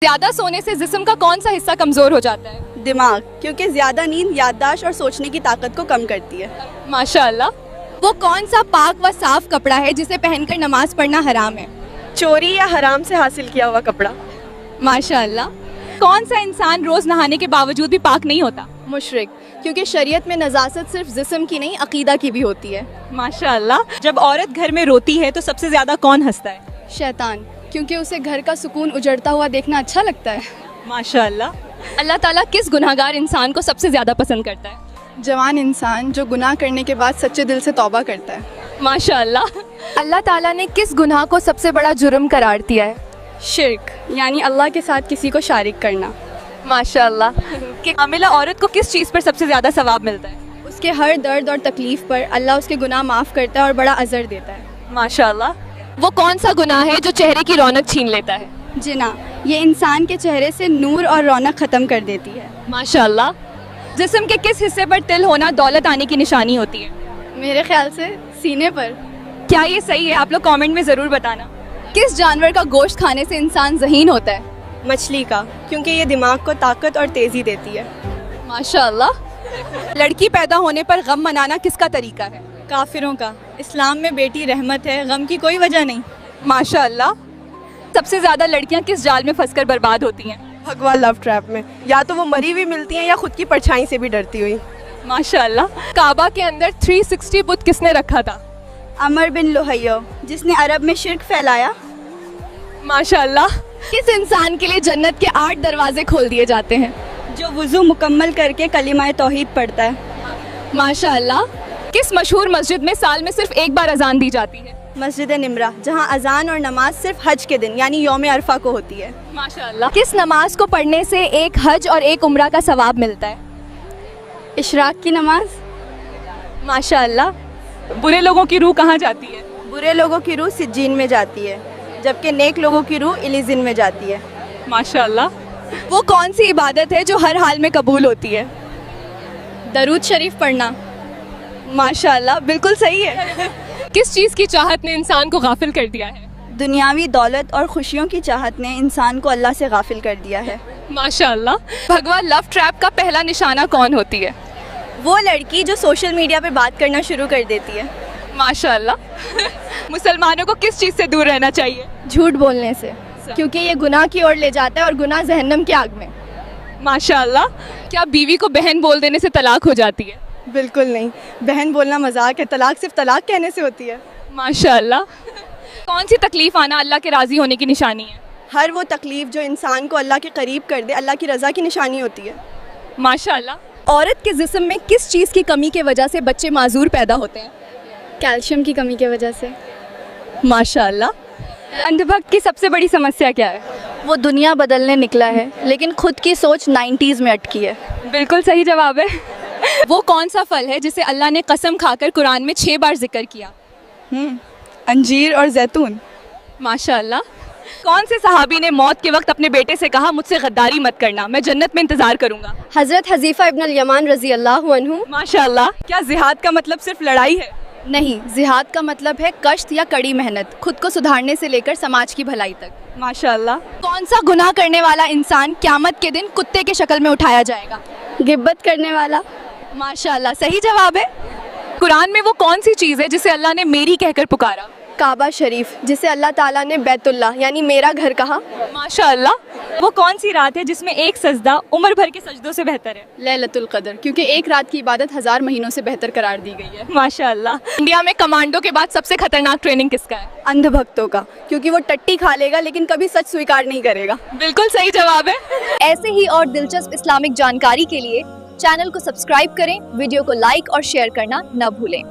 ज्यादा सोने से जिस्म का कौन सा हिस्सा कमजोर हो जाता है? दिमाग, क्योंकि ज्यादा नींद याददाश्त और सोचने की ताकत को कम करती है। माशाअल्लाह। वो कौन सा पाक व साफ कपड़ा है जिसे पहनकर नमाज पढ़ना हराम है? चोरी या हराम से हासिल किया हुआ कपड़ा। माशाअल्लाह। कौन सा इंसान रोज नहाने के बावजूद भी पाक नहीं होता? मुशरिक, क्योंकि शरीयत में नजासत सिर्फ जिस्म की नहीं अकीदा की भी होती है। माशाअल्लाह। जब औरत घर में रोती है तो सबसे ज्यादा कौन हंसता है? शैतान, क्योंकि उसे घर का सुकून उजड़ता हुआ देखना अच्छा लगता है। माशाअल्लाह। अल्लाह ताला किस गुनाहगार इंसान को सबसे ज्यादा पसंद करता है? जवान इंसान जो गुनाह करने के बाद सच्चे दिल से तौबा करता है। माशाअल्लाह। अल्लाह ताला ने किस गुनाह को सबसे बड़ा जुर्म करार दिया है? शिर्क, यानी अल्लाह के साथ किसी को शारिक करना। माशाअल्लाह। कि हामिला औरत को किस चीज़ पर सबसे ज़्यादा सवाब मिलता है? उसके हर दर्द और तकलीफ पर अल्लाह उसके गुनाह माफ़ करता है और बड़ा अजर देता है। माशाअल्लाह। वो कौन सा गुनाह है जो चेहरे की रौनक छीन लेता है? जिना, ये इंसान के चेहरे से नूर और रौनक ख़त्म कर देती है। माशाअल्लाह। जिस्म के किस हिस्से पर तिल होना दौलत आने की निशानी होती है? मेरे ख्याल से सीने पर। क्या ये सही है? आप लोग कमेंट में ज़रूर बताना। किस जानवर का गोश्त खाने से इंसान ज़हीन होता है? मछली का, क्योंकि ये दिमाग को ताकत और तेज़ी देती है। माशाअल्लाह। लड़की पैदा होने पर गम मनाना किसका तरीका है? काफिरों का। इस्लाम में बेटी रहमत है, गम की कोई वजह नहीं। माशाअल्लाह। सबसे ज़्यादा लड़कियाँ किस जाल में फंसकर बर्बाद होती हैं? भगवा लव ट्रैप में, या तो वो मरी हुई मिलती हैं या खुद की परछाई से भी डरती हुई। माशाअल्लाह। काबा के अंदर 360 बुत किसने रखा था? अमर बिन लुहैया, जिसने अरब में शिर्क फैलाया। माशाअल्लाह। किस इंसान के लिए जन्नत के 8 दरवाजे खोल दिए जाते हैं? जो वुज़ू मुकम्मल करके कलिमा तौहीद पढ़ता है। माशाअल्लाह। किस मशहूर मस्जिद में साल में सिर्फ एक बार अजान दी जाती है? मस्जिद निमरा, जहाँ अजान और नमाज सिर्फ हज के दिन यानी यौम अरफा को होती है। माशाअल्लाह। किस नमाज को पढ़ने से एक हज और एक उम्रा का सवाब मिलता है? इशराक की नमाज। माशाअल्लाह। बुरे लोगों की रूह कहाँ जाती है? बुरे लोगों की रूह सिज्जीन में जाती है, जबकि नेक लोगों की रूह इलीजिन में जाती है। माशाअल्लाह। वो कौन सी इबादत है जो हर हाल में कबूल होती है? दरूद शरीफ पढ़ना। माशाअल्लाह, बिल्कुल सही है। किस चीज़ की चाहत ने इंसान को गाफिल कर दिया है? दुनियावी दौलत और खुशियों की चाहत ने इंसान को अल्लाह से गाफिल कर दिया है। माशाअल्लाह। भगवा लव ट्रैप का पहला निशाना कौन होती है? वो लड़की जो सोशल मीडिया पे बात करना शुरू कर देती है। माशाअल्लाह। मुसलमानों को किस चीज़ से दूर रहना चाहिए? झूठ बोलने से, क्योंकि ये गुनाह की ओर ले जाता है और गुनाह जहन्नम की आग में। माशाअल्लाह। क्या बीवी को बहन बोल देने से तलाक हो जाती है? बिल्कुल नहीं, बहन बोलना मजाक है, तलाक सिर्फ तलाक कहने से होती है। माशाअल्लाह। कौन सी तकलीफ़ आना अल्लाह के राज़ी होने की निशानी है? हर वो तकलीफ जो इंसान को अल्लाह के करीब कर दे अल्लाह की रज़ा की निशानी होती है। माशाअल्लाह। औरत के जिस्म में किस चीज़ की कमी के वजह से बच्चे माजूर पैदा होते हैं? कैल्शियम की कमी की वजह से। माशाअल्लाह। अंधभक्त की सबसे बड़ी समस्या क्या है? वो दुनिया बदलने निकला है, लेकिन खुद की सोच 90s में अटकी है। बिल्कुल सही जवाब है। वो कौन सा फल है जिसे अल्लाह ने कसम खाकर कुरान में 6 बार जिक्र किया? अंजीर और जैतून। माशाअल्लाह। कौन से सहाबी ने मौत के वक्त अपने बेटे से कहा, मुझसे गद्दारी मत करना, मैं जन्नत में इंतजार करूंगा? हज़रत हज़ीफ़ा इब्न अल-यमान रज़ी अल्लाह अन्हु। माशाअल्लाह। क्या जिहाद का मतलब सिर्फ लड़ाई है? नहीं, जिहाद का मतलब है कष्ट या कड़ी मेहनत, खुद को सुधारने से लेकर समाज की भलाई तक। माशाअल्लाह। कौन सा गुनाह करने वाला इंसान क़यामत के दिन कुत्ते के शक्ल में उठाया जाएगा? गिब्बत करने वाला। माशाअल्लाह, सही जवाब है। कुरान में वो कौन सी चीज़ है जिसे अल्लाह ने मेरी कहकर पुकारा? काबा शरीफ, जिसे अल्लाह ताला ने बैतुल्लाह यानी मेरा घर कहा। माशाअल्लाह। वो कौन सी रात है जिसमें एक सजदा उम्र भर के सजदों से बेहतर है? लैलतुल क़द्र, क्योंकि एक रात की इबादत 1000 महीनों से बेहतर करार दी गई है। माशाअल्लाह। इंडिया में कमांडो के बाद सबसे खतरनाक ट्रेनिंग किसका है? अंधभक्तों का, क्योंकि वो टट्टी खा लेगा लेकिन कभी सच स्वीकार नहीं करेगा। बिल्कुल सही जवाब है। ऐसे ही और दिलचस्प इस्लामिक जानकारी के लिए चैनल को सब्सक्राइब करें, वीडियो को लाइक और शेयर करना न भूलें।